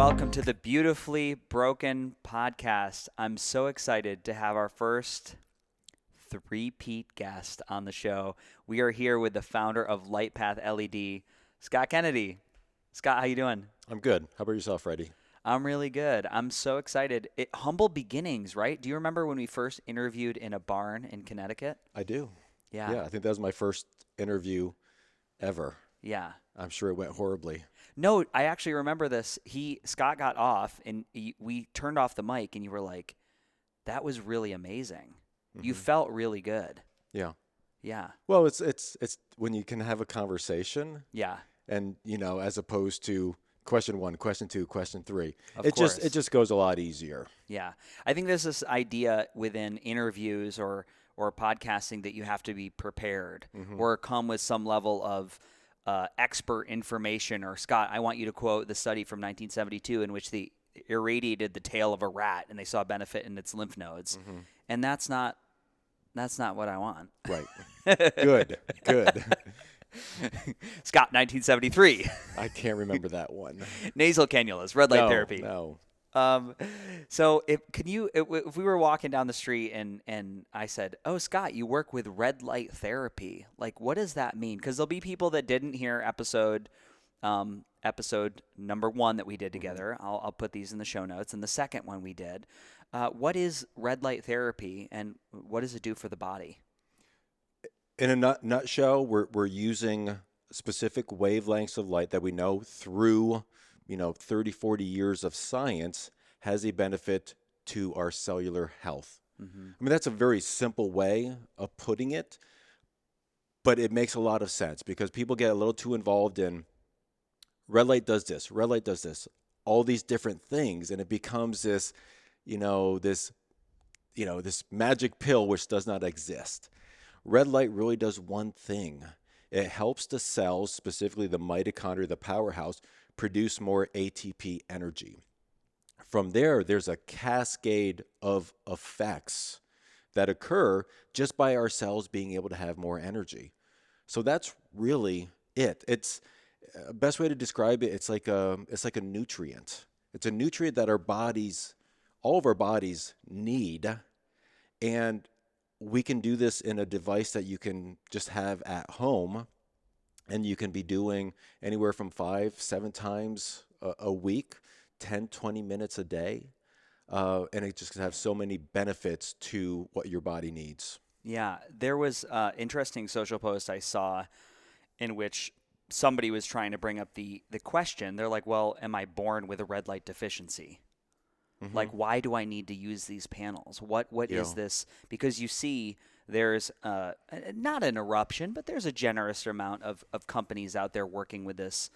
welcome to the Beautifully Broken podcast. I'm so excited to have our first three-peat guest on the show. We are here with the founder of Lightpath LED, Scott Kennedy. Scott, how you doing? I'm good. How about yourself, Freddie? I'm really good. I'm so excited. Humble beginnings, right? Do you remember when we first interviewed in a barn in Connecticut? I do. Yeah. Yeah, I think that was my first interview ever. Yeah. I'm sure it went horribly. No, I actually remember this. Scott got off, and we turned off the mic, and you were like, "That was really amazing." You felt really good. Yeah. Yeah. Well, it's when you can have a conversation. Yeah. And as opposed to question 1, question 2, question 3. Of course. It just goes a lot easier. Yeah. I think there's this idea within interviews or podcasting that you have to be prepared or come with some level of expert information. Or Scott, I want you to quote the study from 1972 in which they irradiated the tail of a rat and they saw benefit in its lymph nodes. And that's not what I want. Right. Good. Scott, 1973. I can't remember that one. Nasal cannulas, red light therapy. No. So if we were walking down the street and I said, "Oh, Scott, you work with red light therapy. Like, what does that mean?" Because there'll be people that didn't hear episode number 1 that we did together. I'll put these in the show notes. And the second one we did. What is red light therapy and what does it do for the body? In a nutshell, we're using specific wavelengths of light that we know through 30, 40 years of science has a benefit to our cellular health. I mean, that's a very simple way of putting it, but it makes a lot of sense because people get a little too involved in red light does this, all these different things, and it becomes this, this magic pill which does not exist. Red light really does one thing. It helps the cells, specifically the mitochondria, the powerhouse, produce more ATP energy. From there's a cascade of effects that occur just by our cells being able to have more energy. So that's really it. It's best way to describe it. It's like a nutrient. It's a nutrient that all of our bodies need, and we can do this in a device that you can just have at home, and you can be doing anywhere from 5-7 times a week, 10, 20 minutes a day. And it just have so many benefits to what your body needs. Yeah, there was an interesting social post I saw in which somebody was trying to bring up the question. They're like, well, am I born with a red light deficiency? Like, why do I need to use these panels? What is this? Because you see there's not an eruption, but there's a generous amount of companies out there working with the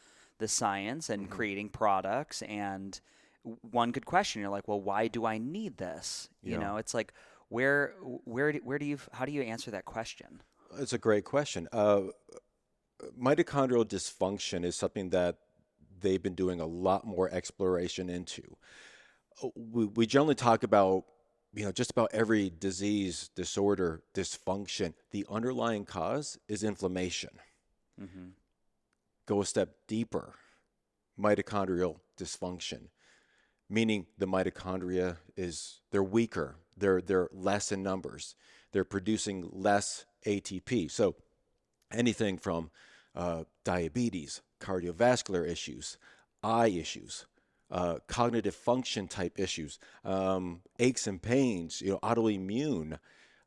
science and creating products. And one could question, you're like, well, why do I need this? You know, it's like, how do you answer that question? It's a great question. Mitochondrial dysfunction is something that they've been doing a lot more exploration into. We generally talk about, just about every disease, disorder, dysfunction. The underlying cause is inflammation. Go a step deeper, mitochondrial dysfunction, meaning the mitochondria they're weaker, they're less in numbers, they're producing less ATP. So anything from diabetes, cardiovascular issues, eye issues, cognitive function type issues, aches and pains, autoimmune.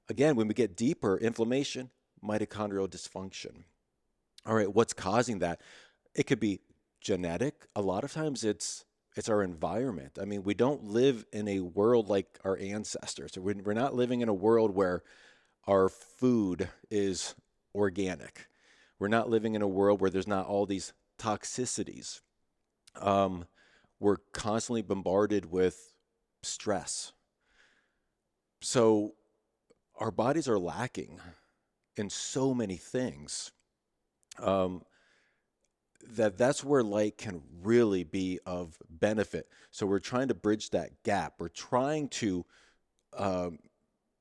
Again, when we get deeper, inflammation, mitochondrial dysfunction. All right, what's causing that? It could be genetic. A lot of times it's our environment. I mean, we don't live in a world like our ancestors. We're not living in a world where our food is organic. We're not living in a world where there's not all these toxicities. We're constantly bombarded with stress. So our bodies are lacking in so many things. That's where light can really be of benefit. So we're trying to bridge that gap. We're trying to,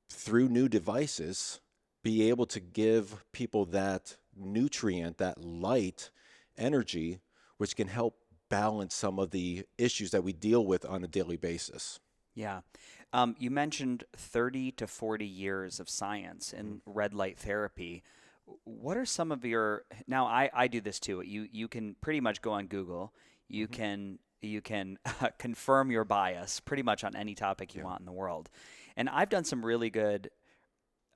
through new devices, be able to give people that nutrient, that light energy, which can help balance some of the issues that we deal with on a daily basis. Yeah. You mentioned 30 to 40 years of science in red light therapy. What are some of your, now I do this too. You can pretty much go on Google. You can confirm your bias pretty much on any topic you want in the world. And I've done some really good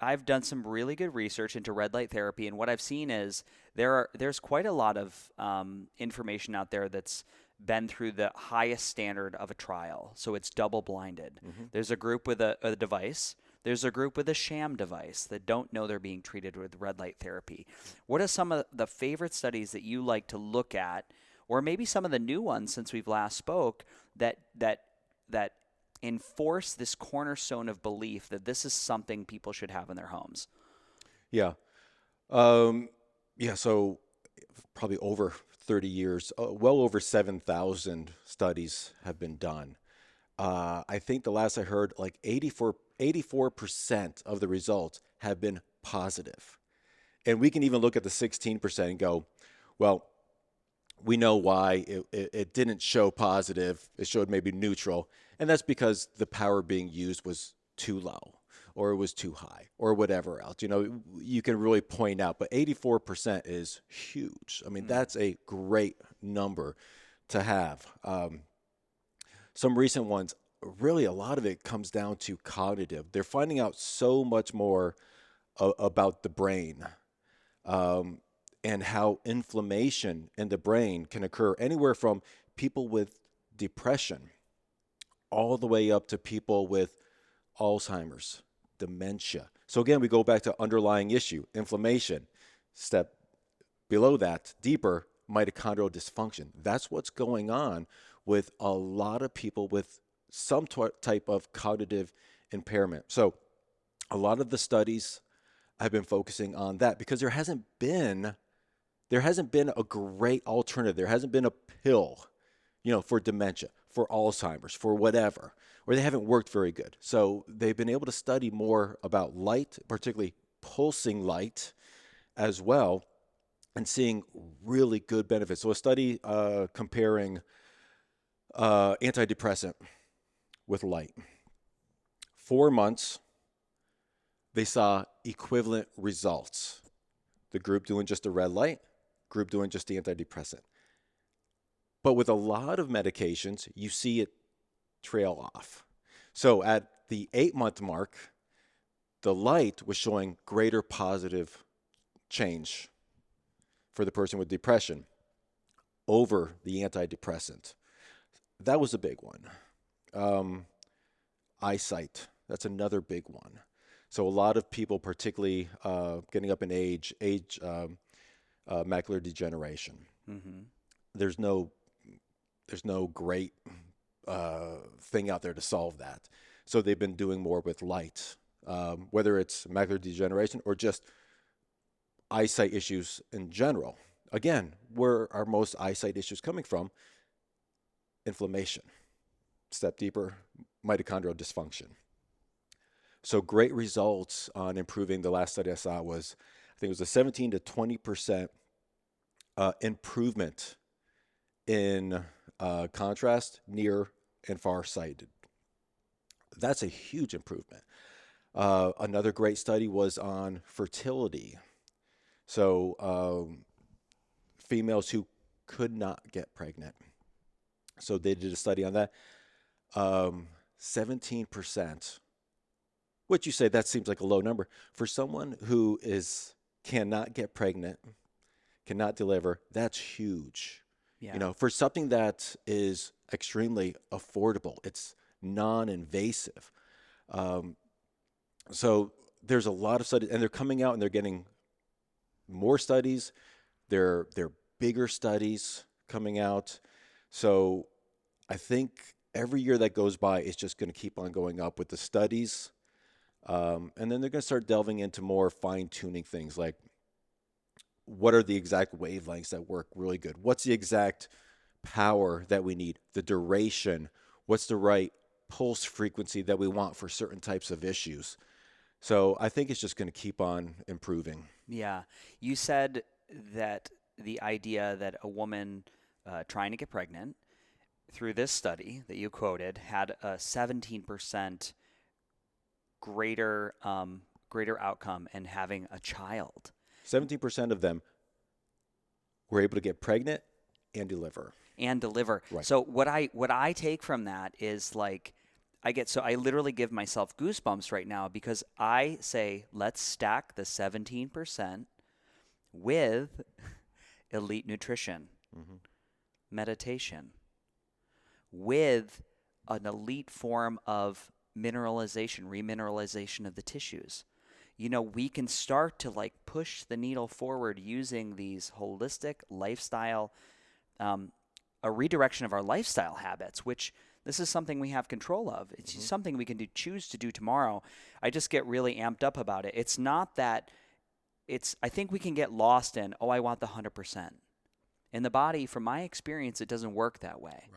research into red light therapy, and what I've seen is there's quite a lot of information out there that's been through the highest standard of a trial. So it's double blinded. There's a group with a device. There's a group with a sham device that don't know they're being treated with red light therapy. What are some of the favorite studies that you like to look at, or maybe some of the new ones since we've last spoke that enforce this cornerstone of belief that this is something people should have in their homes? Yeah. So probably over 30 years, well over 7,000 studies have been done. I think the last I heard, like 84% of the results have been positive. And we can even look at the 16% and go, well, we know why it didn't show positive. It showed maybe neutral. And that's because the power being used was too low, or it was too high, or whatever else. You can really point out, but 84% is huge. I mean, that's a great number to have. Some recent ones, really a lot of it comes down to cognitive. They're finding out so much more about the brain, and how inflammation in the brain can occur anywhere from people with depression all the way up to people with Alzheimer's, dementia. So again, we go back to underlying issue, inflammation. Step below that, deeper, mitochondrial dysfunction. That's what's going on with a lot of people with some type of cognitive impairment. So a lot of the studies have been focusing on that because there hasn't been a great alternative. There hasn't been a pill, for dementia, for Alzheimer's, for whatever, or they haven't worked very good. So they've been able to study more about light, particularly pulsing light as well, and seeing really good benefits. So a study comparing antidepressant with light. 4 months, they saw equivalent results. The group doing just the red light, group doing just the antidepressant. But with a lot of medications, you see it trail off. So at the 8-month mark, the light was showing greater positive change for the person with depression over the antidepressant. That was a big one. Eyesight, that's another big one. So a lot of people, particularly getting up in age, macular degeneration. There's no great thing out there to solve that. So they've been doing more with light, whether it's macular degeneration or just eyesight issues in general. Again, where are most eyesight issues coming from? Inflammation. Step deeper, mitochondrial dysfunction. So great results on improving. The last study I saw was, I think it was a 17 to 20% improvement in contrast, near and far sighted. That's a huge improvement. Another great study was on fertility. So females who could not get pregnant. So they did a study on that. 17%, which you say that seems like a low number. For someone who cannot get pregnant, cannot deliver, that's huge. Yeah. For something that is extremely affordable, it's non-invasive. So there's a lot of studies, and they're coming out and they're getting more studies. They're bigger studies coming out. So I think every year that goes by, it's just going to keep on going up with the studies. And then they're going to start delving into more fine-tuning things like, what are the exact wavelengths that work really good? What's the exact power that we need? The duration? What's the right pulse frequency that we want for certain types of issues? So I think it's just going to keep on improving. Yeah. You said that the idea that a woman trying to get pregnant through this study that you quoted had a 17% greater outcome in having a child. 17% of them were able to get pregnant and deliver. Right. So what I take from that is like I literally give myself goosebumps right now because I say let's stack the 17% with elite nutrition, meditation, with an elite form of mineralization, remineralization of the tissues. We can start to like push the needle forward using these holistic lifestyle, a redirection of our lifestyle habits, which this is something we have control of. It's something we can choose to do tomorrow. I just get really amped up about it. It's not that I think we can get lost in, I want the 100%. In the body, from my experience, it doesn't work that way.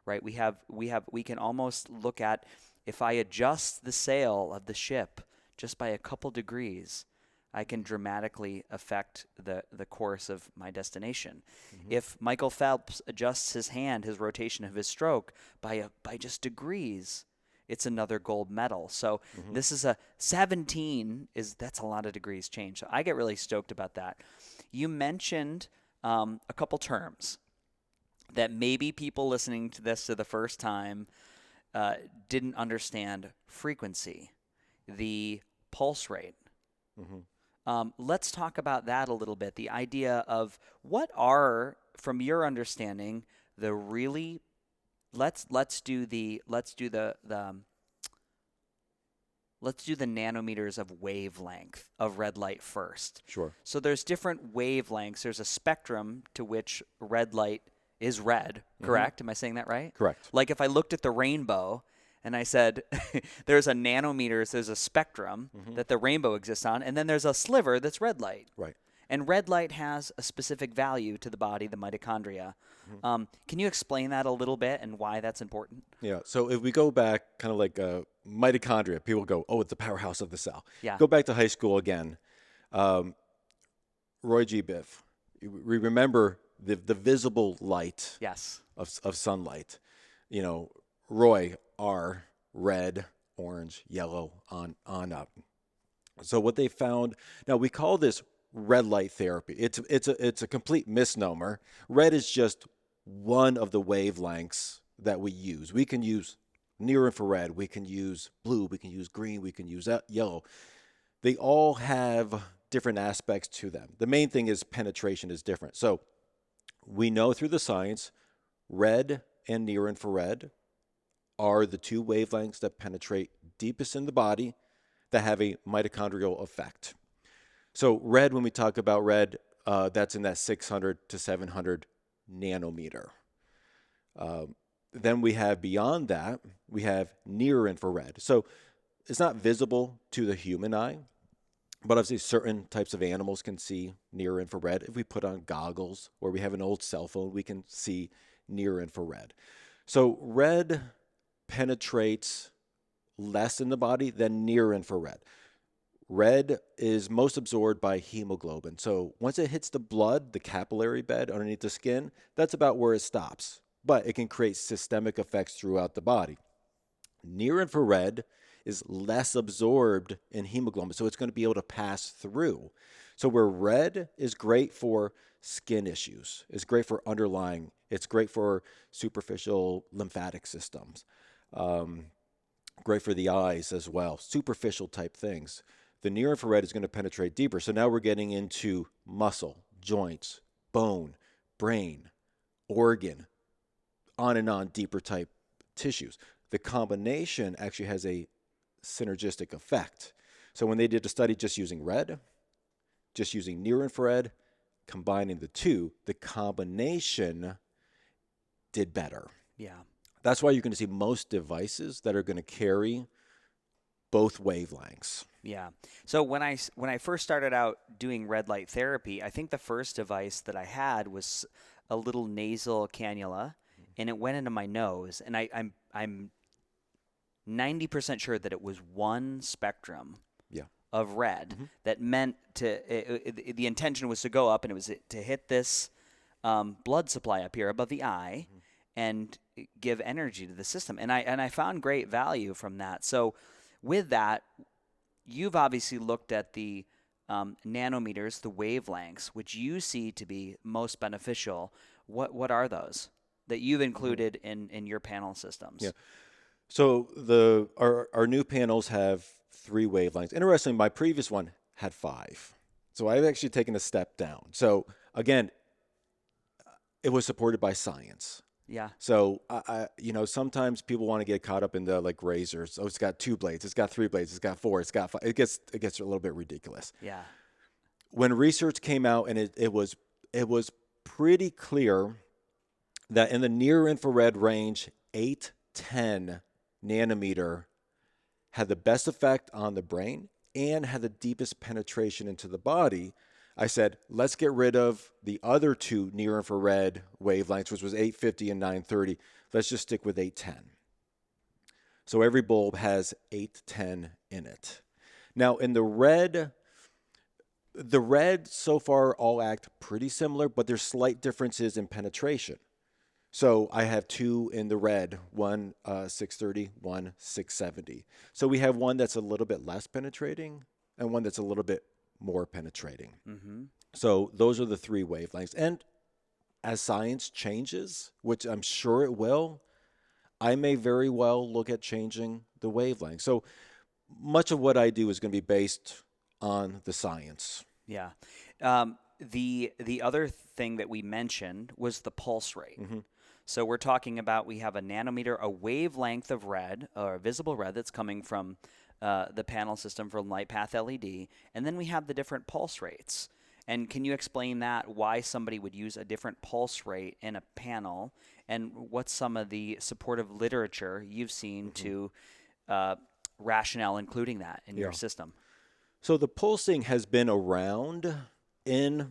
Right? We can almost look at, if I adjust the sail of the ship just by a couple degrees, I can dramatically affect the course of my destination. If Michael Phelps adjusts his rotation of his stroke by just degrees, it's another gold medal. So this is 17 that's a lot of degrees change. So I get really stoked about that. You mentioned a couple terms that maybe people listening to this for the first time didn't understand: frequency, the pulse rate. Let's talk about that a little bit. The idea of what are, from your understanding, the really let's do the nanometers of wavelength of red light first. Sure. So there's different wavelengths. There's a spectrum to which red light is red, correct? Am I saying that right? Correct. Like if I looked at the rainbow and I said there's a spectrum that the rainbow exists on, and then there's a sliver that's red light. Right. And red light has a specific value to the body, the mitochondria. Can you explain that a little bit and why that's important? Yeah. So if we go back kind of like mitochondria, people go, it's the powerhouse of the cell. Yeah. Go back to high school again. Roy G. Biv. We remember the visible light of sunlight. Roy, R, red, orange, yellow, on up. So what they found, now we call this red light therapy. It's a complete misnomer. Red is just one of the wavelengths that we use. We can use near infrared, we can use blue, we can use green, we can use yellow. They all have different aspects to them. The main thing is penetration is different. So we know through the science, red and near infrared are the two wavelengths that penetrate deepest in the body that have a mitochondrial effect. So red, when we talk about red, that's in that 600 to 700 nanometer. Then we have beyond that, we have near infrared. So it's not visible to the human eye, but obviously certain types of animals can see near infrared. If we put on goggles or we have an old cell phone, we can see near infrared. So red penetrates less in the body than near infrared. Red is most absorbed by hemoglobin. So once it hits the blood, the capillary bed underneath the skin, that's about where it stops. But it can create systemic effects throughout the body. Near infrared is less absorbed in hemoglobin, so it's going to be able to pass through. So where red is great for skin issues, it's great for underlying, it's great for superficial lymphatic systems, great for the eyes as well, superficial type things. The near infrared is going to penetrate deeper. So now we're getting into muscle, joints, bone, brain, organ, on deeper type tissues. The combination actually has a synergistic effect. So when they did a study just using red, just using near infrared, combining the two, the combination did better. Yeah. That's why you're going to see most devices that are going to carry both wavelengths. Yeah. So when I first started out doing red light therapy, I think the first device that I had was a little nasal cannula, and it went into my nose, and I'm 90% sure that it was one spectrum of red that meant the intention was to go up, and it was to hit this blood supply up here above the eye and give energy to the system. And I found great value from that. So with that, you've obviously looked at the nanometers, the wavelengths, which you see to be most beneficial. What are those that you've included in your panel systems? Yeah. So our new panels have 3 wavelengths. Interestingly, my previous one had 5. So I've actually taken a step down. So again, it was supported by science. Yeah. So sometimes people want to get caught up in the like razors. Oh, it's got 2 blades, it's got 3 blades, it's got 4, it's got 5. It gets a little bit ridiculous. Yeah. When research came out, and it was pretty clear that in the near infrared range, 8-10 nanometer had the best effect on the brain and had the deepest penetration into the body. I said, let's get rid of the other 2 near infrared wavelengths, which was 850 and 930. Let's just stick with 810. So every bulb has 810 in it. Now in the red so far all act pretty similar, but there's slight differences in penetration. So I have 2 in the red, one 630, one 670. So we have one that's a little bit less penetrating and one that's a little bit more penetrating. Mm-hmm. So those are the 3 wavelengths. And as science changes, which I'm sure it will, I may very well look at changing the wavelength. So much of what I do is going to be based on the science. Yeah. The other thing that we mentioned was the pulse rate. Mm-hmm. So we're talking about we have a nanometer, a wavelength of red, or visible red that's coming from the panel system from Lightpath LED, and then we have the different pulse rates. And can you explain that, why somebody would use a different pulse rate in a panel, and what's some of the supportive literature you've seen to rationale including that in your system? So the pulsing has been around in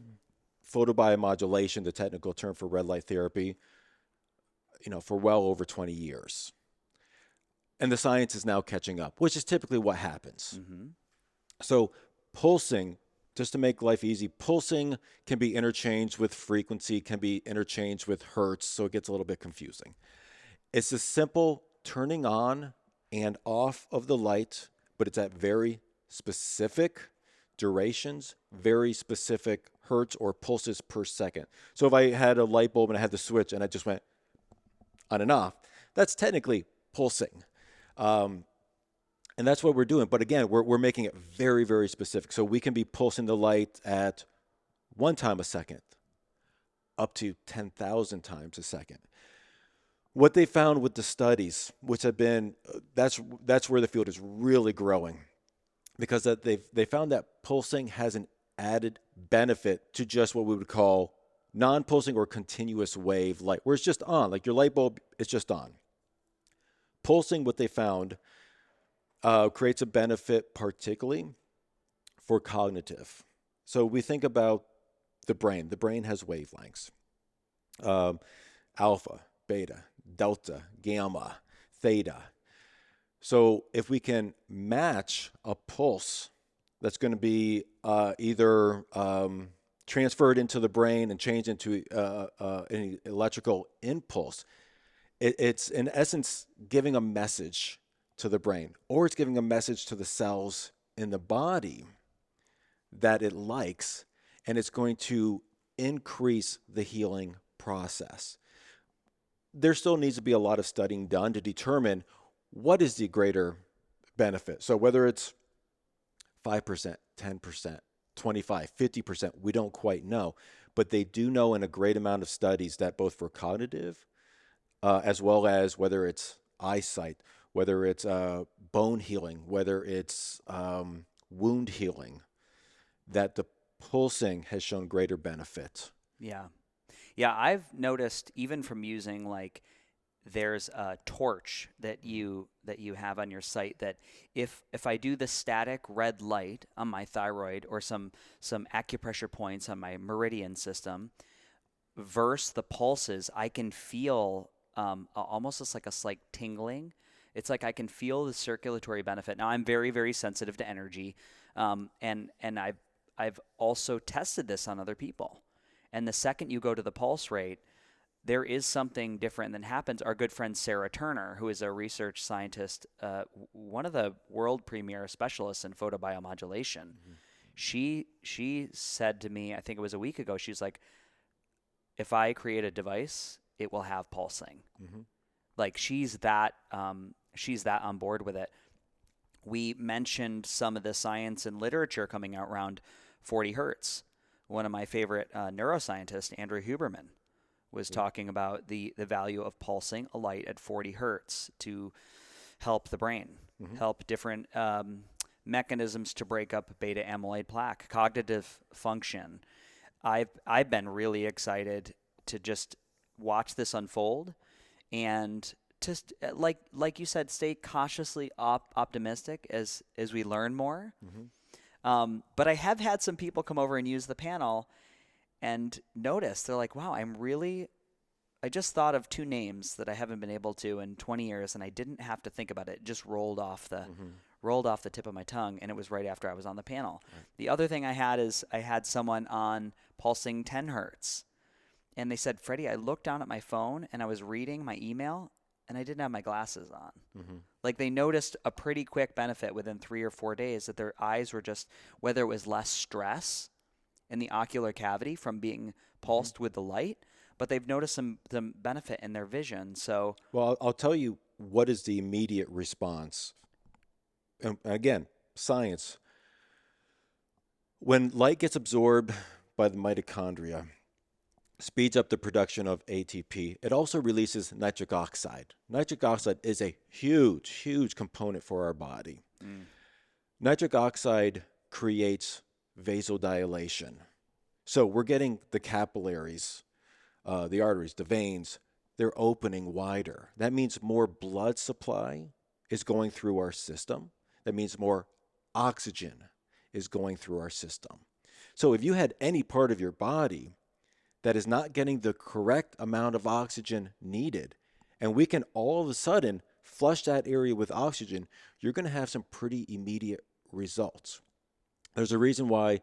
photobiomodulation, the technical term for red light therapy, for well over 20 years. And the science is now catching up, which is typically what happens. Mm-hmm. So pulsing, just to make life easy, pulsing can be interchanged with frequency, can be interchanged with hertz, so it gets a little bit confusing. It's a simple turning on and off of the light, but it's at very specific durations, very specific hertz or pulses per second. So if I had a light bulb and I had the switch and I just went on and off, that's technically pulsing. And that's what we're doing. But again, we're making it very, very specific. So we can be pulsing the light at 1 time a second, up to 10,000 times a second. What they found with the studies, which have been, that's where the field is really growing, because they found that pulsing has an added benefit to just what we would call non-pulsing or continuous wave light, where it's just on, like your light bulb is just on. Pulsing, what they found, creates a benefit particularly for cognitive. So we think about the brain. The brain has wavelengths, alpha, beta, delta, gamma, theta. So if we can match a pulse that's going to be either transferred into the brain and change into an electrical impulse, it's in essence giving a message to the brain, or it's giving a message to the cells in the body that it likes, and it's going to increase the healing process. There still needs to be a lot of studying done to determine what is the greater benefit. So whether it's 5%, 10%, 25, 50%, we don't quite know. But they do know in a great amount of studies that both for cognitive, as well as whether it's eyesight, whether it's bone healing, whether it's wound healing, that the pulsing has shown greater benefit. Yeah. Yeah, I've noticed even from using, like, there's a torch that you have on your site that if I do the static red light on my thyroid or some acupressure points on my meridian system versus the pulses, I can feel almost just like a slight tingling. It's like I can feel the circulatory benefit. Now I'm very, very sensitive to energy, and I've also tested this on other people. And the second you go to the pulse rate, there is something different that happens. Our good friend Sarah Turner, who is a research scientist, one of the world premier specialists in photobiomodulation, she said to me, I think it was a week ago, she's like, if I create a device, it will have pulsing. Like she's that on board with it. We mentioned some of the science and literature coming out around 40 hertz. One of my favorite neuroscientists, Andrew Huberman, was talking about the value of pulsing a light at 40 hertz to help the brain, help different mechanisms to break up beta amyloid plaque, cognitive function. I've been really excited to just watch this unfold and just like you said, stay cautiously optimistic as we learn more. But I have had some people come over and use the panel and notice, they're like, wow, I just thought of two names that I haven't been able to in 20 years, and I didn't have to think about it. It just rolled off the tip of my tongue, and it was right after I was on the panel. Right. The other thing I had someone on pulsing 10 hertz, and they said, Freddie, I looked down at my phone, and I was reading my email, and I didn't have my glasses on. Like they noticed a pretty quick benefit within 3 or 4 days that their eyes were just, whether it was less stress in the ocular cavity from being pulsed with the light, but they've noticed some benefit in their vision. So, well, I'll tell you what is the immediate response. And again, science. When light gets absorbed by the mitochondria, speeds up the production of ATP. It also releases nitric oxide. Nitric oxide is a huge, huge component for our body. Nitric oxide creates vasodilation. So we're getting the capillaries, the arteries, the veins, they're opening wider. That means more blood supply is going through our system. That means more oxygen is going through our system. So if you had any part of your body that is not getting the correct amount of oxygen needed, and we can all of a sudden flush that area with oxygen, you're going to have some pretty immediate results. There's a reason why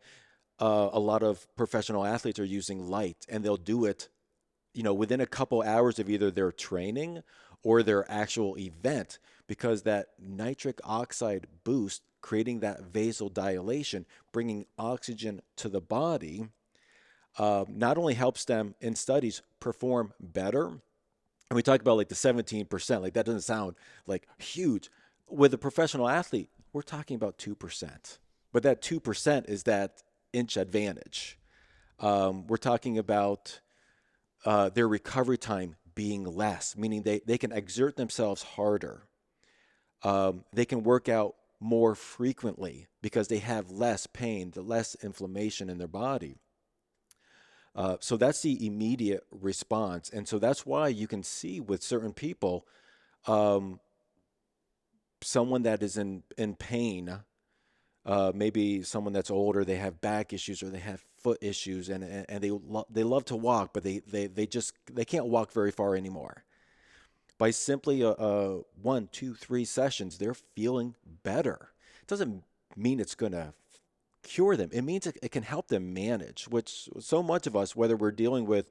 a lot of professional athletes are using light, and they'll do it, within a couple hours of either their training or their actual event, because that nitric oxide boost, creating that vasodilation, bringing oxygen to the body, not only helps them in studies perform better, and we talk about like the 17%, like that doesn't sound like huge. With a professional athlete, we're talking about 2%. But that 2% is that inch advantage. We're talking about their recovery time being less, meaning they can exert themselves harder. They can work out more frequently because they have less pain, the less inflammation in their body. So that's the immediate response. And so that's why you can see with certain people, someone that is in pain, maybe someone that's older, they have back issues or they have foot issues, and they love to walk, but they can't walk very far anymore. By simply 1, 2, 3 sessions, they're feeling better. It doesn't mean it's going to cure them. It means it can help them manage, which so much of us, whether we're dealing with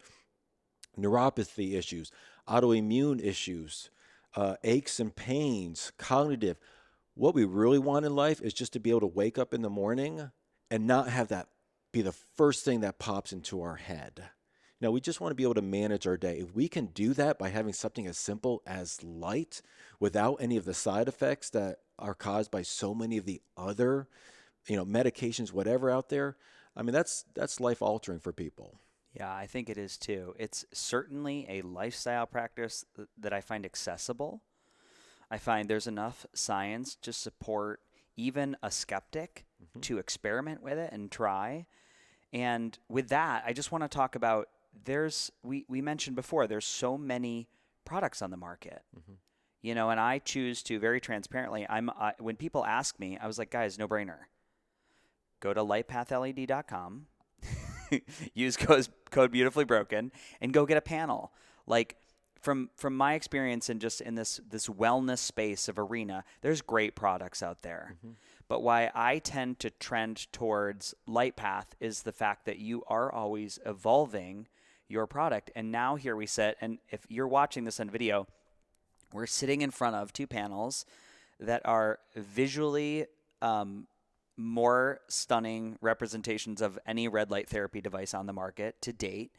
neuropathy issues, autoimmune issues, aches and pains, cognitive, what we really want in life is just to be able to wake up in the morning and not have that be the first thing that pops into our head. We just want to be able to manage our day. If we can do that by having something as simple as light without any of the side effects that are caused by so many of the other, medications, whatever out there, I mean, that's life altering for people. Yeah, I think it is too. It's certainly a lifestyle practice that I find accessible. I find there's enough science to support even a skeptic to experiment with it and try. And with that, I just want to talk about we mentioned before, there's so many products on the market, and I choose to very transparently, when people ask me, I was like, guys, no brainer. Go to lightpathled.com, use code beautifully broken, and go get a panel. Like from my experience and just in this wellness space of arena, there's great products out there. But why I tend to trend towards Lightpath is the fact that you are always evolving your product. And now here we sit, and if you're watching this on video, we're sitting in front of two panels that are visually more stunning representations of any red light therapy device on the market to date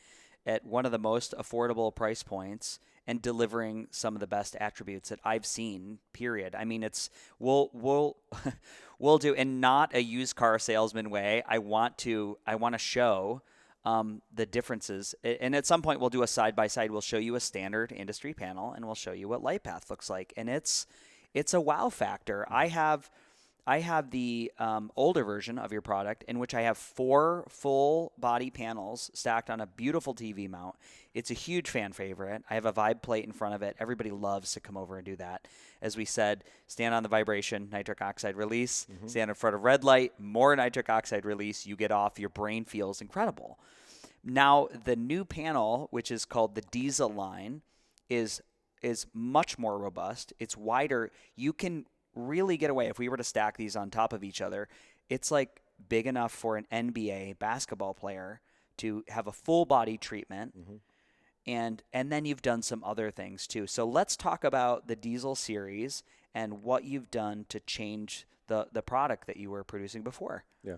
at one of the most affordable price points and delivering some of the best attributes that I've seen, period. I mean, it's we'll do, in not a used car salesman way. I want to show the differences. And at some point we'll do a side by side. We'll show you a standard industry panel and we'll show you what Lightpath looks like. And it's a wow factor. I have the older version of your product in which I have 4 full body panels stacked on a beautiful TV mount. It's a huge fan favorite. I have a vibe plate in front of it. Everybody loves to come over and do that. As we said, stand on the vibration, nitric oxide release, stand in front of red light, more nitric oxide release, you get off, your brain feels incredible. Now, the new panel, which is called the Diesel line, is much more robust. It's wider. You can really get away. If we were to stack these on top of each other, it's like big enough for an NBA basketball player to have a full body treatment. And then you've done some other things too. So let's talk about the Diesel series and what you've done to change the product that you were producing before. Yeah.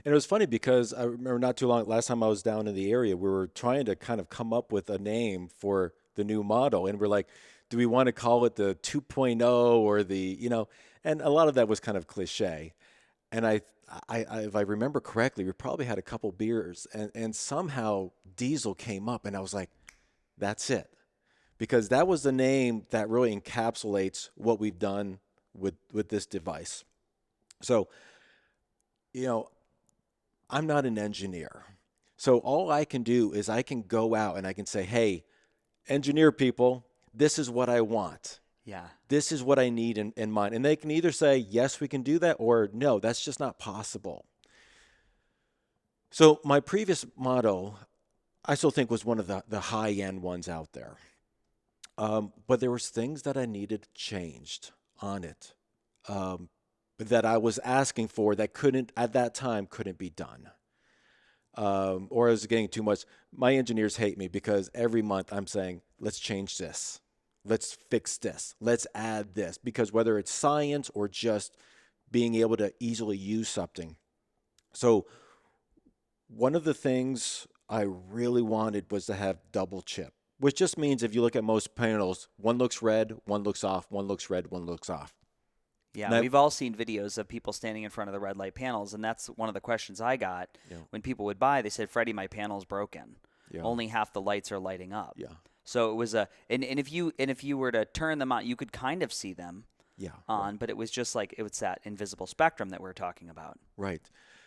And it was funny because I remember not too long, last time I was down in the area, we were trying to kind of come up with a name for the new model. And we're like, do we want to call it the 2.0 or the, and a lot of that was kind of cliche. And I if I remember correctly, we probably had a couple beers and somehow Diesel came up and I was like, that's it. Because that was the name that really encapsulates what we've done with this device. So, I'm not an engineer. So all I can do is I can go out and I can say, hey, engineer people, this is what I want. Yeah. This is what I need in mind. And they can either say, yes, we can do that, or no, that's just not possible. So my previous model, I still think was one of the high-end ones out there. But there was things that I needed changed on it that I was asking for that at that time couldn't be done. Or I was getting too much. My engineers hate me because every month I'm saying, let's change this. Let's fix this. Let's add this. Because whether it's science or just being able to easily use something. So one of the things I really wanted was to have double chip, which just means if you look at most panels, one looks red, one looks off, one looks red, one looks off. Yeah, we've all seen videos of people standing in front of the red light panels, and that's one of the questions I got when people would buy. They said, Freddie, my panel's broken. Yeah. Only half the lights are lighting up. Yeah. So it was and if you were to turn them on, you could kind of see them on, but it was just like it was that invisible spectrum that we're talking about. Right.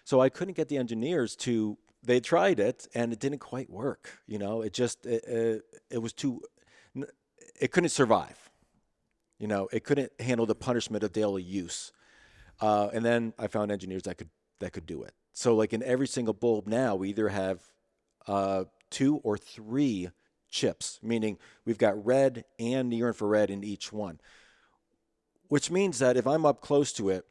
So I couldn't get the engineers to. They tried it and it didn't quite work. It just it was too. It couldn't survive. It couldn't handle the punishment of daily use. And then I found engineers that could do it. So like in every single bulb now, we either have 2 or 3 chips, meaning we've got red and near infrared in each one, which means that if I'm up close to it,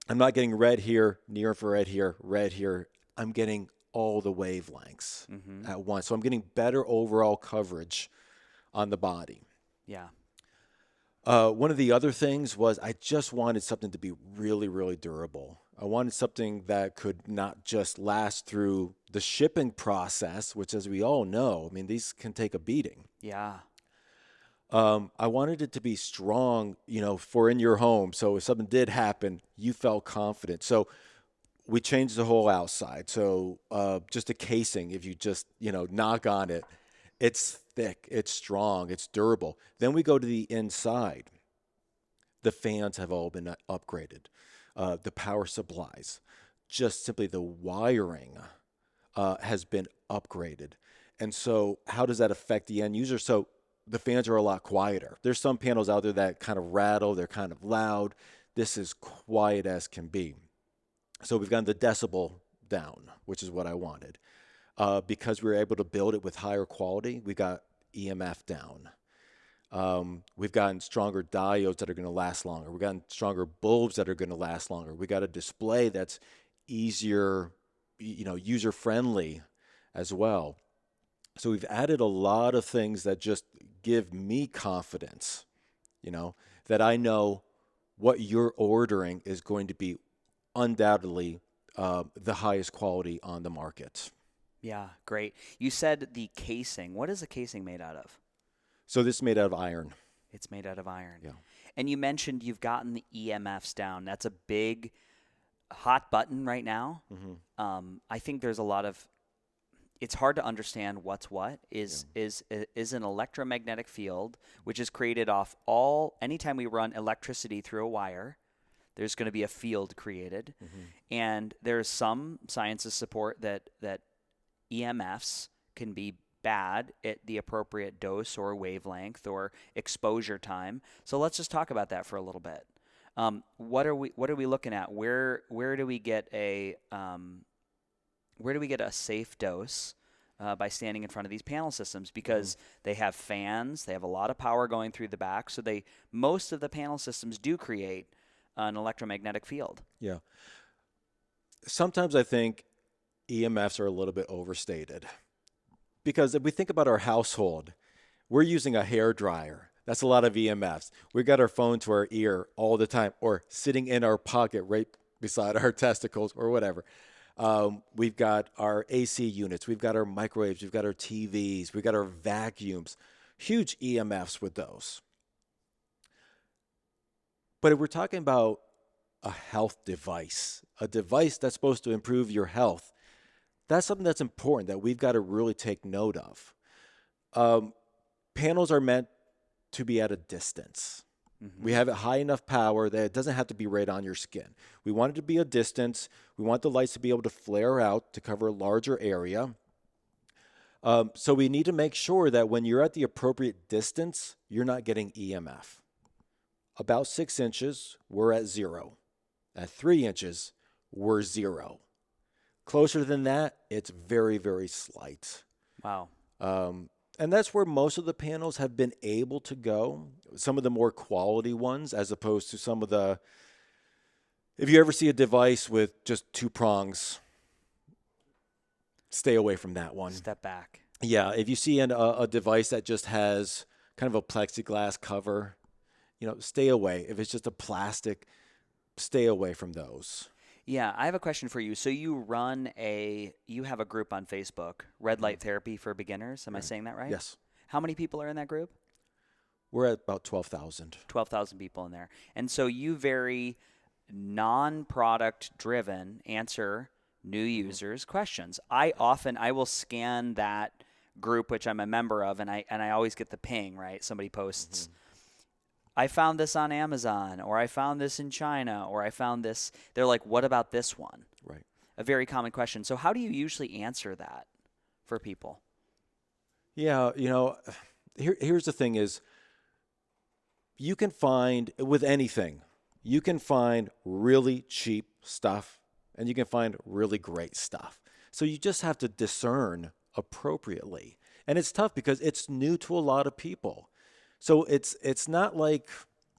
I'm not getting red here, near infrared here, red here. I'm getting all the wavelengths at once. So I'm getting better overall coverage on the body. Yeah. One of the other things was I just wanted something to be really, really durable. I wanted something that could not just last through the shipping process, which, as we all know, I mean, these can take a beating. Yeah. I wanted it to be strong, for in your home. So if something did happen, you felt confident. So we changed the whole outside. So just a casing, if you just, knock on it, it's thick, it's strong, it's durable. Then we go to the inside. The fans have all been upgraded. The power supplies, just simply the wiring has been upgraded. And so how does that affect the end user? So the fans are a lot quieter. There's some panels out there that kind of rattle. They're kind of loud. This is quiet as can be. So we've gotten the decibel down, which is what I wanted. Because we were able to build it with higher quality, we got EMF down. We've gotten stronger diodes that are going to last longer. We've gotten stronger bulbs that are going to last longer. We got a display that's easier, user friendly as well. So we've added a lot of things that just give me confidence, that I know what you're ordering is going to be undoubtedly the highest quality on the market. Yeah, great. You said the casing. What is the casing made out of? So this is made out of iron. It's made out of iron. Yeah. And you mentioned you've gotten the EMFs down. That's a big hot button right now. Mm-hmm. I think there's a lot of. It's hard to understand what's what. Is an electromagnetic field, which is created off anytime we run electricity through a wire, there's going to be a field created. Mm-hmm. And there's some sciences support that EMFs can be bad at the appropriate dose or wavelength or exposure time. So let's just talk about that for a little bit. What are we looking at? Where do we get a safe dose by standing in front of these panel systems? Because they have fans, they have a lot of power going through the back, so most of the panel systems do create an electromagnetic field. Yeah. Sometimes I think EMFs are a little bit overstated. Because if we think about our household, we're using a hair dryer. That's a lot of EMFs. We got our phone to our ear all the time, or sitting in our pocket right beside our testicles or whatever. We've got our AC units. We've got our microwaves. We've got our TVs. We've got our vacuums. Huge EMFs with those. But if we're talking about a health device, a device that's supposed to improve your health, that's something that's important that we've got to really take note of. Panels are meant to be at a distance. Mm-hmm. We have it high enough power that it doesn't have to be right on your skin. We want it to be a distance. We want the lights to be able to flare out to cover a larger area. So we need to make sure that when you're at the appropriate distance, you're not getting EMF. About 6 inches, we're at 0. At 3 inches, we're 0. Closer than that, it's very, very slight. Wow. And that's where most of the panels have been able to go. Some of the more quality ones, as opposed to some of the, if you ever see a device with just 2 prongs, stay away from that one. Step back. Yeah. If you see a device that just has kind of a plexiglass cover, stay away. If it's just a plastic, stay away from those. Yeah, I have a question for you. So you have a group on Facebook, Red Light Therapy for Beginners. Am I saying that right? Yes. How many people are in that group? We're at about 12,000. 12,000 people in there. And so you very non-product driven answer new users' questions. I will scan that group, which I'm a member of, and I always get the ping, right? Somebody posts, I found this on Amazon, or I found this in China, or I found this. They're like, what about this one? Right. A very common question. So how do you usually answer that for people? Yeah, here's the thing is, you can find, with anything, you can find really cheap stuff, and you can find really great stuff. So you just have to discern appropriately. And it's tough because it's new to a lot of people. So it's not like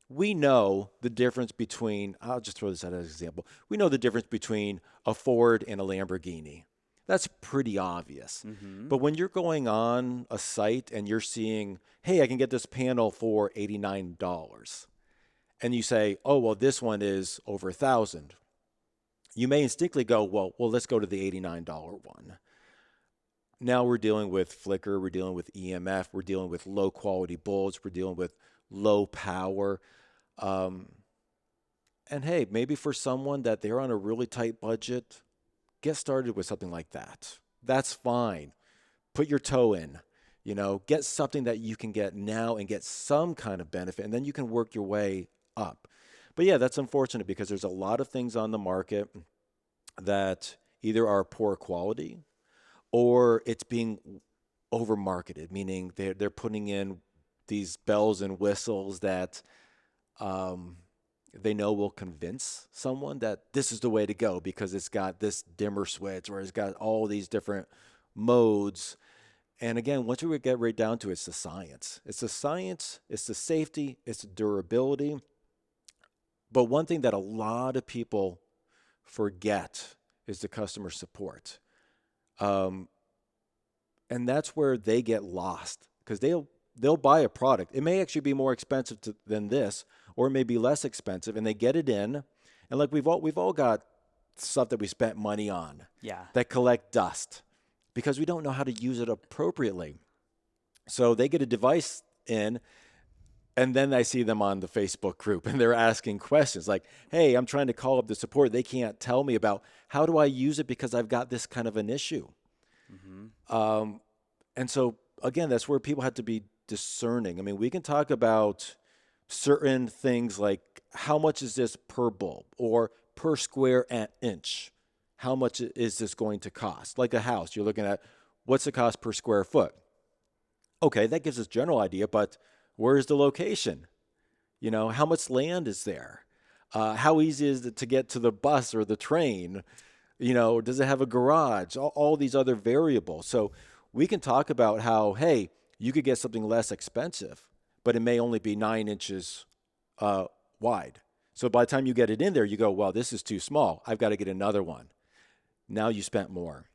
we know the difference between, I'll just throw this out as an example. We know the difference between a Ford and a Lamborghini. That's pretty obvious. Mm-hmm. But when you're going on a site and you're seeing, hey, I can get this panel for $89, and you say, oh, well, this one is over $1,000, you may instinctively go, well, let's go to the $89 one. Now we're dealing with flicker, we're dealing with EMF, we're dealing with low quality bulbs, we're dealing with low power. And hey, maybe for someone that they're on a really tight budget, get started with something like that. That's fine. Put your toe in, get something that you can get now and get some kind of benefit, and then you can work your way up. But yeah, that's unfortunate because there's a lot of things on the market that either are poor quality or it's being over marketed, meaning they're putting in these bells and whistles that they know will convince someone that this is the way to go because it's got this dimmer switch or it's got all these different modes. And again, once we get right down to it, it's the science. It's the science, it's the safety, it's the durability. But one thing that a lot of people forget is the customer support. And that's where they get lost, because they'll buy a product. It may actually be more expensive than this, or it may be less expensive, and they get it in. And like we've all got stuff that we spent money on that collect dust because we don't know how to use it appropriately. So they get a device in, and then I see them on the Facebook group and they're asking questions like, hey, I'm trying to call up the support. They can't tell me about how do I use it because I've got this kind of an issue. And so, again, that's where people have to be discerning. I mean, we can talk about certain things like how much is this per bulb or per square inch? How much is this going to cost? Like a house, you're looking at what's the cost per square foot? Okay, that gives us a general idea, but where's the location? You know, how much land is there? How easy is it to get to the bus or the train? You know, does it have a garage? All these other variables. So we can talk about how, hey, you could get something less expensive, but it may only be 9 inches wide. So by the time you get it in there, you go, well, this is too small. I've got to get another one. Now you spent more.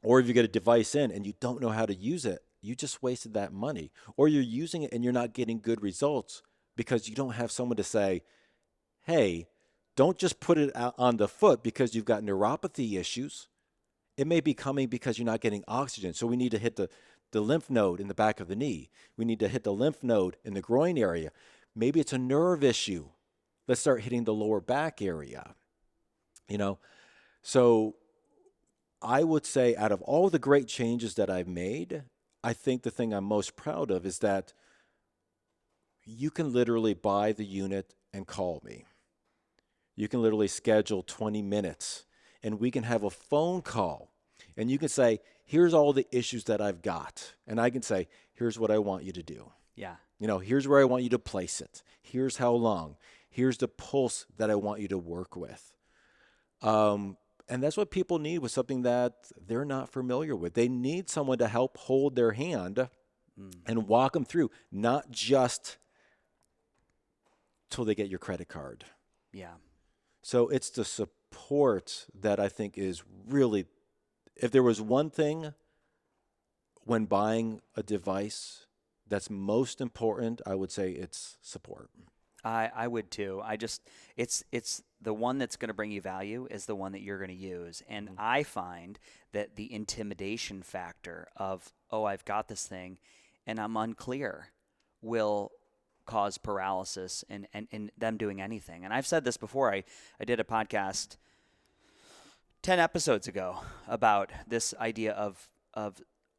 Or if you get a device in and you don't know how to use it, you just wasted that money. Or you're using it and you're not getting good results because you don't have someone to say, hey, don't just put it out on the foot because you've got neuropathy issues. It may be coming because you're not getting oxygen. So we need to hit the lymph node in the back of the knee. We need to hit the lymph node in the groin area. Maybe it's a nerve issue. Let's start hitting the lower back area. You know, so I would say out of all the great changes that I've made, I think the thing I'm most proud of is that you can literally buy the unit and call me. You can literally schedule 20 minutes and we can have a phone call and you can say, here's all the issues that I've got. And I can say, here's what I want you to do. Yeah. You know, here's where I want you to place it. Here's how long. Here's the pulse that I want you to work with. And that's what people need with something that they're not familiar with. They need someone to help hold their hand and walk them through, not just till they get your credit card. Yeah. So it's the support that I think is really, if there was one thing when buying a device that's most important, I would say it's support. I would too. It's the one that's going to bring you value is the one that you're going to use. And I find that the intimidation factor of, oh, I've got this thing and I'm unclear will cause paralysis and them doing anything. And I've said this before. I did a podcast 10 episodes ago about this idea of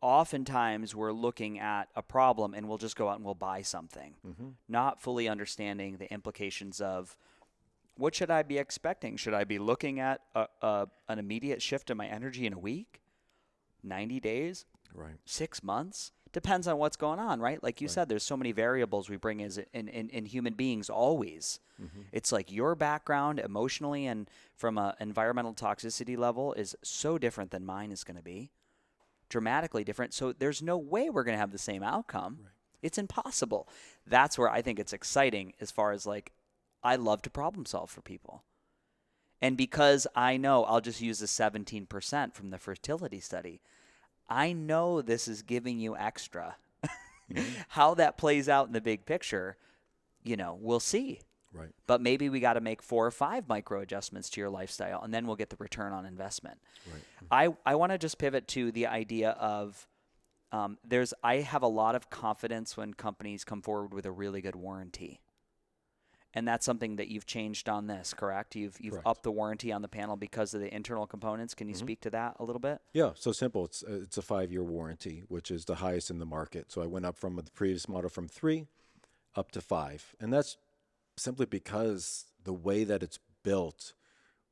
oftentimes we're looking at a problem and we'll just go out and we'll buy something, not fully understanding the implications of what should I be expecting? Should I be looking at an immediate shift in my energy in a week, 90 days, Right. 6 months? Depends on what's going on, right? Like you said, there's so many variables we bring as in human beings always. It's like your background emotionally and from an environmental toxicity level is so different than mine is going to be. Dramatically different. So there's no way we're going to have the same outcome. Right. It's impossible. That's where I think it's exciting as far as like, I love to problem solve for people. And because I know, I'll just use the 17% from the fertility study. I know this is giving you extra. How that plays out in the big picture, we'll see. Right. But maybe we got to make 4 or 5 micro adjustments to your lifestyle, and then we'll get the return on investment. Right. I want to just pivot to the idea of I have a lot of confidence when companies come forward with a really good warranty. And that's something that you've changed on this, correct? You've Correct. upped the warranty on the panel because of the internal components. Can you speak to that a little bit? Yeah, so simple. It's a 5-year warranty, which is the highest in the market. So I went up from the previous model from 3 up to 5. And that's simply because the way that it's built,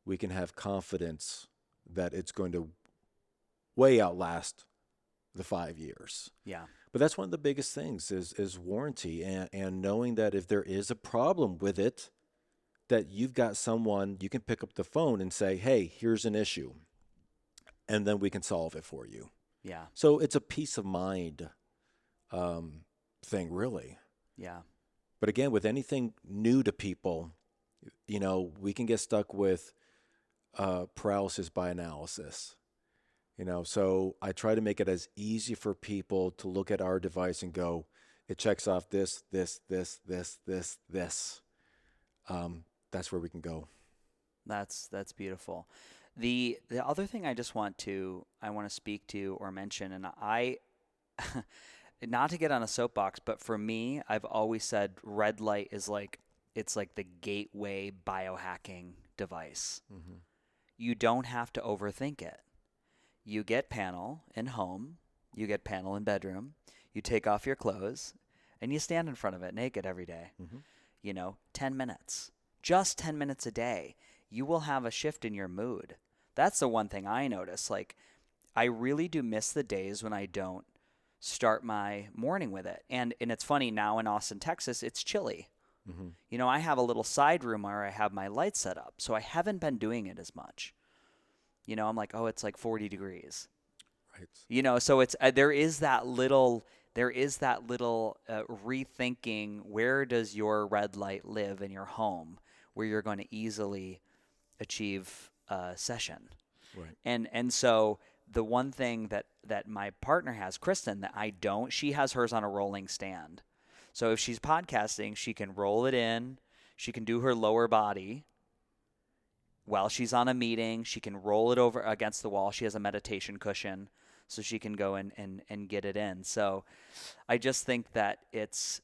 we can have confidence that it's going to way outlast the 5 years. Yeah. But that's one of the biggest things is warranty and knowing that if there is a problem with it, that you've got someone, you can pick up the phone and say, hey, here's an issue. And then we can solve it for you. Yeah. So it's a peace of mind thing, really. Yeah. But again, with anything new to people, we can get stuck with paralysis by analysis. So I try to make it as easy for people to look at our device and go, it checks off this, this, this, this, this, this. That's where we can go. That's beautiful. The other thing I want to speak to or mention, and I not to get on a soapbox, but for me, I've always said red light is it's like the gateway biohacking device. Mm-hmm. You don't have to overthink it. You get panel in home, you get panel in bedroom, you take off your clothes, and you stand in front of it naked every day. Mm-hmm. 10 minutes. Just 10 minutes a day. You will have a shift in your mood. That's the one thing I notice. Like, I really do miss the days when I don't start my morning with it. And it's funny, now in Austin, Texas, it's chilly. Mm-hmm. I have a little side room where I have my lights set up, so I haven't been doing it as much. I'm like, oh, it's like 40 degrees. Right. So it's there is that little rethinking, where does your red light live in your home, where you're going to easily achieve a session. Right. And so the one thing that my partner has, Kristen, that I don't, she has hers on a rolling stand. So if she's podcasting, she can roll it in, she can do her lower body. While she's on a meeting, she can roll it over against the wall. She has a meditation cushion, so she can go and get it in. So I just think that it's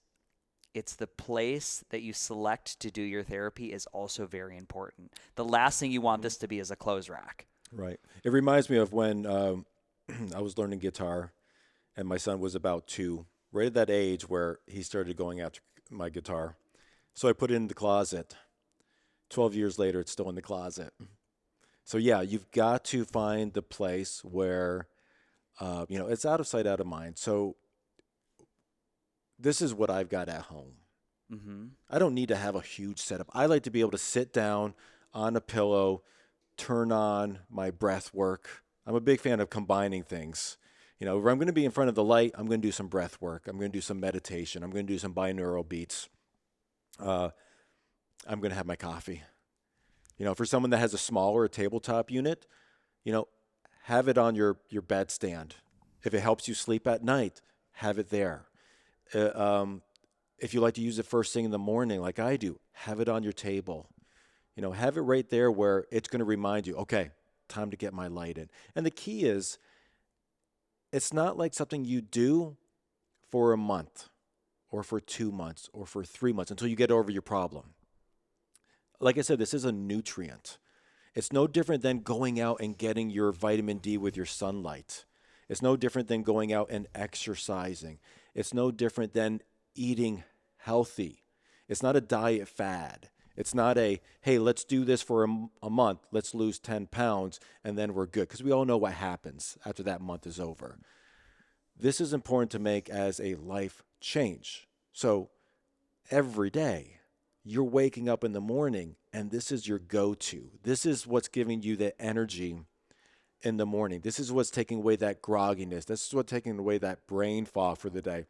the place that you select to do your therapy is also very important. The last thing you want this to be is a clothes rack. Right. It reminds me of when I was learning guitar and my son was about 2, right at that age where he started going after my guitar. So I put it in the closet. 12 years later, it's still in the closet. So yeah, you've got to find the place where, it's out of sight, out of mind. So this is what I've got at home. Mm-hmm. I don't need to have a huge setup. I like to be able to sit down on a pillow, turn on my breath work. I'm a big fan of combining things. If I'm going to be in front of the light, I'm going to do some breath work. I'm going to do some meditation. I'm going to do some binaural beats. I'm going to have my coffee. For someone that has a smaller tabletop unit, have it on your bedstand. If it helps you sleep at night, have it there. If you like to use it first thing in the morning, like I do, have it on your table. Have it right there where it's going to remind you, okay, time to get my light in. And the key is, it's not like something you do for a month or for 2 months or for 3 months until you get over your problem. Like I said, this is a nutrient. It's no different than going out and getting your vitamin D with your sunlight. It's no different than going out and exercising. It's no different than eating healthy. It's not a diet fad. It's not hey, let's do this for a month. Let's lose 10 pounds and then we're good. Because we all know what happens after that month is over. This is important to make as a life change. So every day, you're waking up in the morning and this is your go-to. This is what's giving you the energy in the morning. This is what's taking away that grogginess. This is what's taking away that brain fog for the day.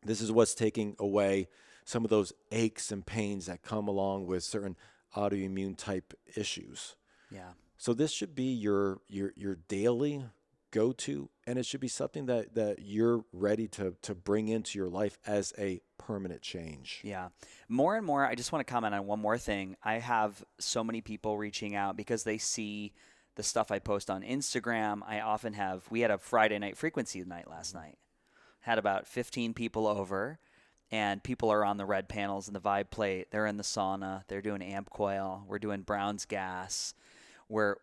This is what's taking away some of those aches and pains that come along with certain autoimmune type issues. Yeah. So this should be your daily go-to, and it should be something that you're ready to bring into your life as a permanent change. Yeah. More and more, I just want to comment on one more thing. I have so many people reaching out because they see the stuff I post on Instagram. We had a Friday night frequency night last night. Had about 15 people over, and people are on the red panels and the vibe plate. They're in the sauna. They're doing amp coil. We're doing Brown's gas. We're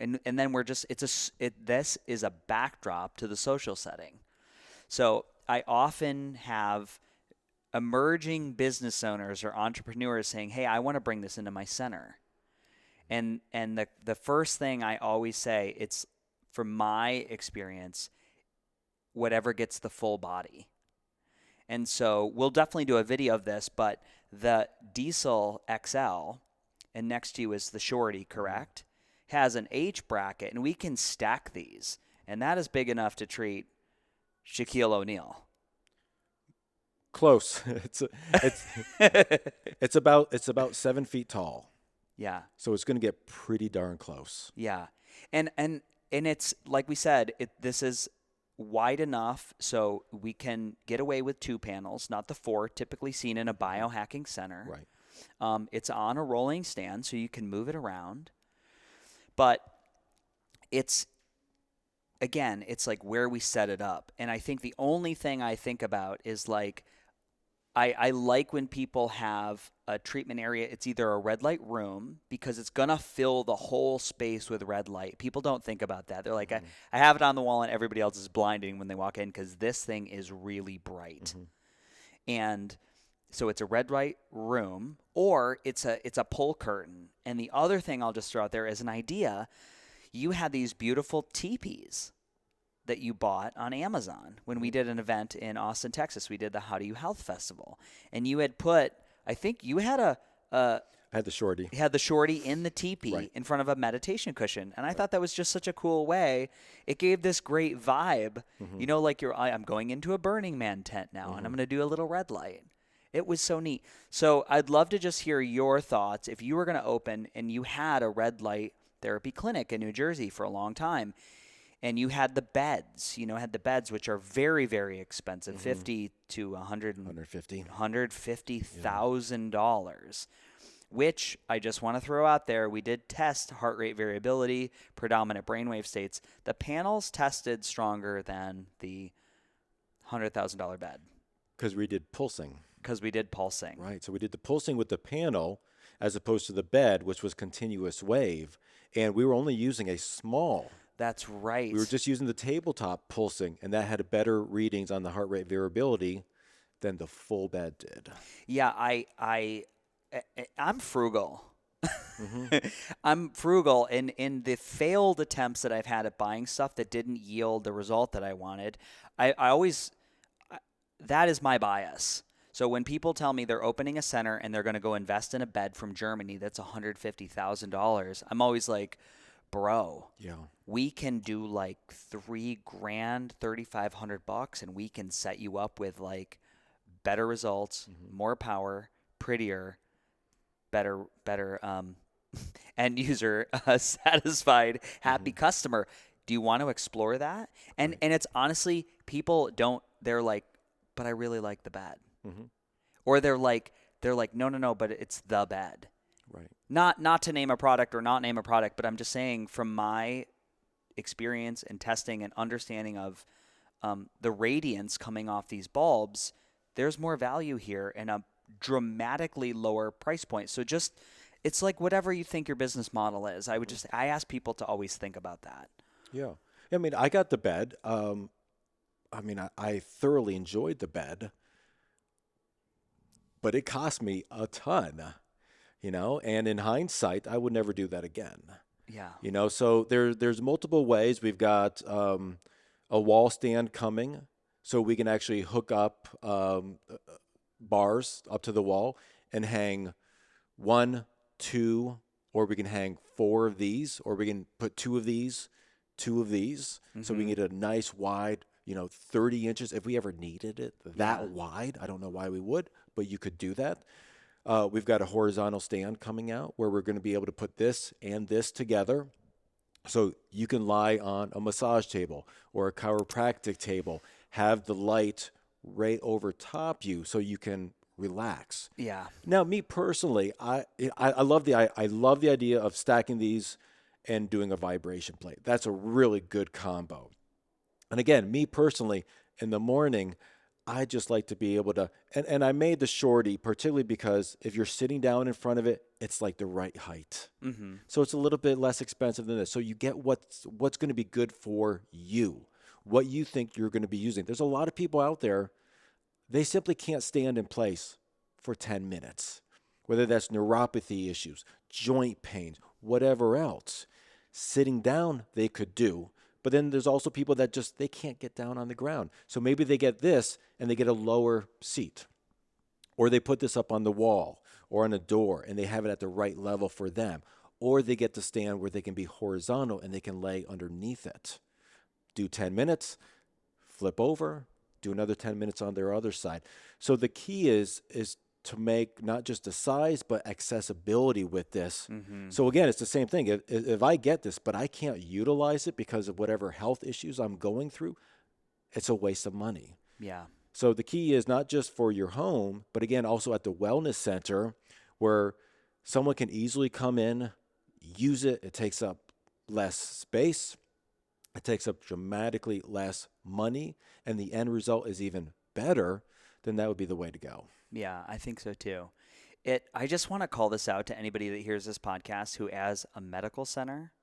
and then we're just, this is a backdrop to the social setting. So I often have emerging business owners or entrepreneurs saying, hey, I want to bring this into my center. And the first thing I always say, it's, from my experience, whatever gets the full body. And so we'll definitely do a video of this, but the Diesel XL, and next to you is the Shorty, correct, has an H bracket, and we can stack these and that is big enough to treat Shaquille O'Neal. Close. It's about 7 feet tall. Yeah. So it's going to get pretty darn close. Yeah. And it's like we said, this is wide enough so we can get away with 2 panels, not the 4 typically seen in a biohacking center. Right. It's on a rolling stand, so you can move it around. But it's like where we set it up. And I think the only thing I think about is like, I like when people have a treatment area. It's either a red light room because it's going to fill the whole space with red light. People don't think about that. They're like, I have it on the wall and everybody else is blinding when they walk in because this thing is really bright. And so it's a red light room, or it's a pull curtain. And the other thing I'll just throw out there as an idea, you had these beautiful teepees that you bought on Amazon when we did an event in Austin, Texas. We did the How Do You Health Festival, and you had put, I think you had I had the shorty. You had the shorty in the teepee Right. in front of a meditation cushion, and I thought that was just such a cool way. It gave this great vibe, you know, like I'm going into a Burning Man tent now, and I'm going to do a little red light. It was so neat. So I'd love to just hear your thoughts. If you were going to open and you had a red light therapy clinic in New Jersey for a long time, and you had the beds, which are very, very expensive, $50,000 to $150,000, which I just want to throw out there. We did test heart rate variability, predominant brainwave states. The panels tested stronger than the $100,000 bed. Because we did pulsing. Right. So we did the pulsing with the panel as opposed to the bed, which was continuous wave. And we were only using a small. That's right. We were just using the tabletop pulsing, and that had better readings on the heart rate variability than the full bed did. Yeah, I'm frugal. I'm frugal, and in the failed attempts that I've had at buying stuff that didn't yield the result that I wanted, I always that is my bias. So when people tell me they're opening a center and they're going to go invest in a bed from Germany that's $150,000, I'm always like, bro, we can do like $3,000, $3,500, and we can set you up with like better results, more power, prettier, better end user, satisfied, happy customer. Do you want to explore that? And it's honestly, people don't. They're like, but I really like the bed, or they're like, no, but it's the bed. Right. Not to name a product or not name a product, but I'm just saying from my experience and testing and understanding of the radiance coming off these bulbs, there's more value here and a dramatically lower price point. So just, it's like whatever you think your business model is. I ask people to always think about that. Yeah. I mean, I got the bed. I thoroughly enjoyed the bed, but it cost me a ton. And in hindsight, I would never do that again. Yeah. So there's multiple ways. We've got a wall stand coming, so we can actually hook up bars up to the wall and hang 1, 2, or we can hang 4 of these, or we can put 2 of these, so we can get a nice wide, 30 inches if we ever needed it that wide. I don't know why we would, but you could do that. We've got a horizontal stand coming out where we're going to be able to put this and this together. So you can lie on a massage table or a chiropractic table, have the light right over top you so you can relax. Yeah. Now, me personally, I love the idea of stacking these and doing a vibration plate. That's a really good combo. And again, me personally, in the morning, I just like to be able to, and I made the shorty particularly because if you're sitting down in front of it, it's like the right height. So it's a little bit less expensive than this. So you get what's going to be good for you, what you think you're going to be using. There's a lot of people out there, they simply can't stand in place for 10 minutes, whether that's neuropathy issues, joint pains, whatever else. Sitting down, they could do. But then there's also people that just, they can't get down on the ground. So maybe they get this and they get a lower seat. Or they put this up on the wall or on a door and they have it at the right level for them. Or they get to stand where they can be horizontal and they can lay underneath it. do 10 minutes, flip over, do another 10 minutes on their other side. So the key is to make not just the size, but accessibility with this. So again, it's the same thing. If I get this, but I can't utilize it because of whatever health issues I'm going through, it's a waste of money. Yeah. So the key is not just for your home, but again, also at the wellness center where someone can easily come in, use it. It takes up less space. It takes up dramatically less money. And the end result is even better. Then that would be the way to go. Yeah, I think so too. I just want to call this out to anybody that hears this podcast who has a medical center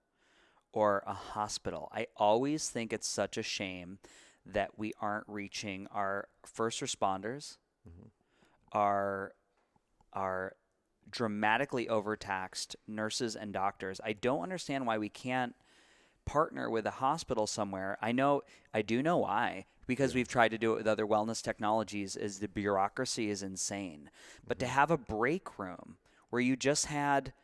or a hospital. I always think it's such a shame that we aren't reaching our first responders, our dramatically overtaxed nurses and doctors. I don't understand why we can't partner with a hospital somewhere. I do know why, because we've tried to do it with other wellness technologies, is the bureaucracy is insane. But to have a break room where you just had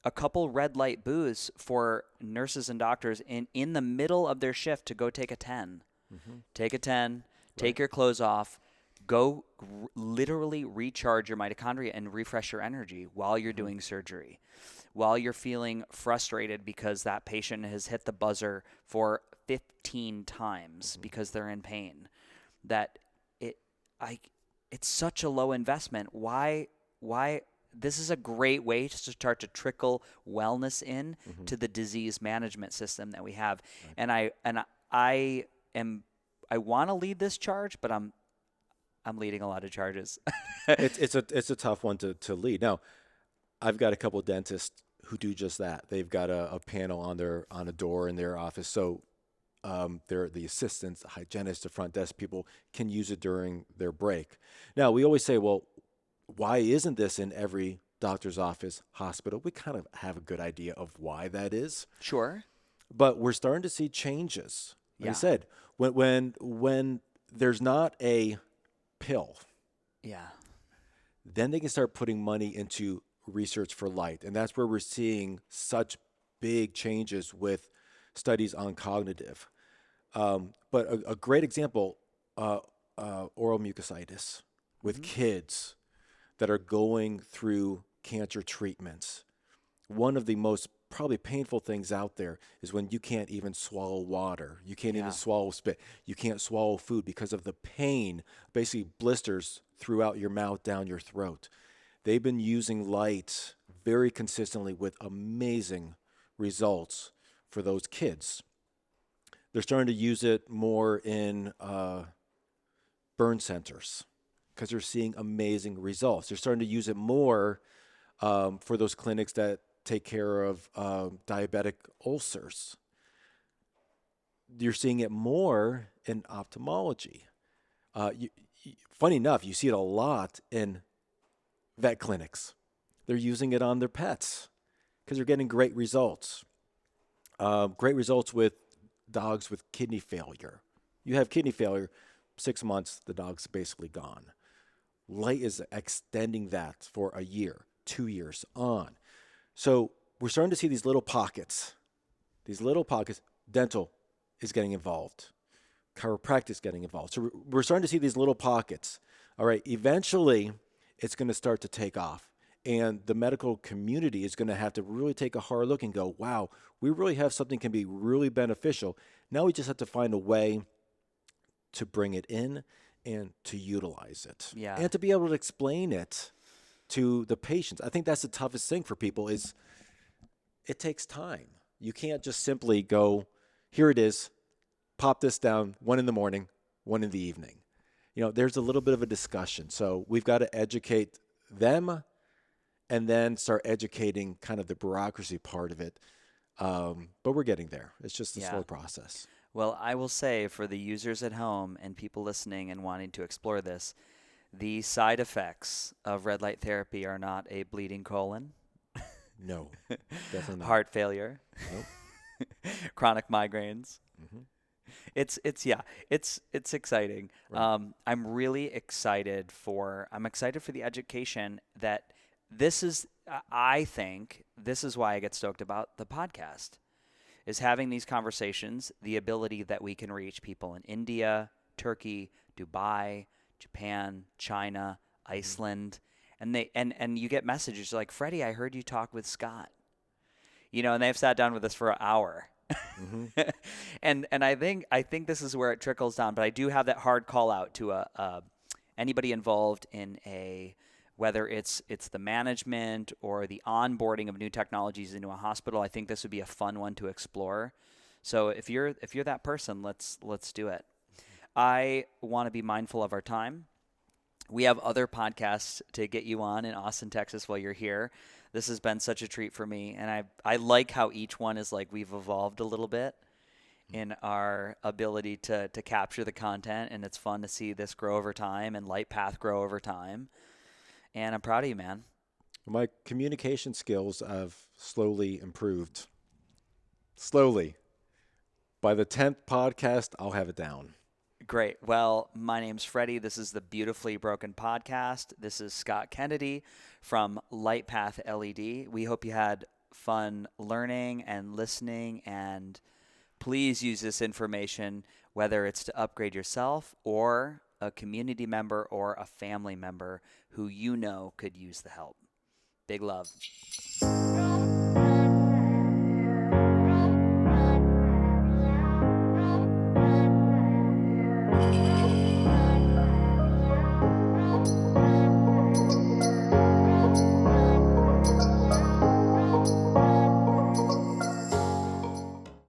a couple red light booths for nurses and doctors in the middle of their shift to go take a 10. Take a 10, take your clothes off, go literally recharge your mitochondria and refresh your energy while you're doing surgery, while you're feeling frustrated because that patient has hit the buzzer for 15 times because they're in pain. It's such a low investment. Why this is a great way to start to trickle wellness in to the disease management system that we have. Right. And I want to lead this charge, but I'm leading a lot of charges. It's a tough one to lead. Now, I've got a couple of dentists who do just that. They've got a panel on a door in their office, so the assistants, the hygienists, the front desk people can use it during their break. Now, we always say, well, why isn't this in every doctor's office, hospital? We kind of have a good idea of why that is. Sure. But we're starting to see changes. Like I said, when there's not a pill, then they can start putting money into research for light. And that's where we're seeing such big changes with studies on cognitive. But a great example, oral mucositis with kids that are going through cancer treatments. One of the most probably painful things out there is when you can't even swallow water. You can't even swallow spit. You can't swallow food because of the pain, basically blisters throughout your mouth, down your throat. They've been using light very consistently with amazing results for those kids. They're starting to use it more in burn centers because they're seeing amazing results. They're starting to use it more for those clinics that take care of diabetic ulcers. You're seeing it more in ophthalmology. Funny enough, you see it a lot in vet clinics. They're using it on their pets because they're getting great results. Great results with dogs with kidney failure. You have kidney failure, 6 months, the dog's basically gone. Light is extending that for a year, 2 years on. So we're starting to see these little pockets. Dental is getting involved. Chiropractic is getting involved. So we're starting to see these little pockets. All right, eventually it's going to start to take off. And the medical community is going to have to really take a hard look and go, wow, we really have something that can be really beneficial. Now we just have to find a way to bring it in and to utilize it. Yeah. And to be able to explain it to the patients. I think that's the toughest thing for people is it takes time. You can't just simply go, here it is, pop this down, 1 in the morning, 1 in the evening. There's a little bit of a discussion. So we've got to educate them and then start educating kind of the bureaucracy part of it. But we're getting there. It's just a slow process. Well, I will say for the users at home and people listening and wanting to explore this, the side effects of red light therapy are not a bleeding colon. No, definitely not. Heart failure. Nope. Chronic migraines. Mm-hmm. It's exciting. Right. I'm really excited for the education that I think this is why I get stoked about the podcast, is having these conversations, the ability that we can reach people in India, Turkey, Dubai, Japan, China, Iceland, and you get messages like, Freddie, I heard you talk with Scott. And they've sat down with us for an hour. Mm-hmm. and I think this is where it trickles down, but I do have that hard call out to anybody involved in whether it's the management or the onboarding of new technologies into a hospital. I think this would be a fun one to explore. So if you're that person, let's do it. I want to be mindful of our time. We have other podcasts to get you on in Austin, Texas while you're here. This has been such a treat for me, and I like how each one is like we've evolved a little bit in our ability to capture the content, and it's fun to see this grow over time and Lightpath grow over time. And I'm proud of you, man. My communication skills have slowly improved. Slowly. By the 10th podcast, I'll have it down. Great. Well, my name's Freddie. This is the Beautifully Broken Podcast. This is Scott Kennedy from Lightpath LED. We hope you had fun learning and listening, and please use this information, whether it's to upgrade yourself or a community member or a family member who could use the help. Big love.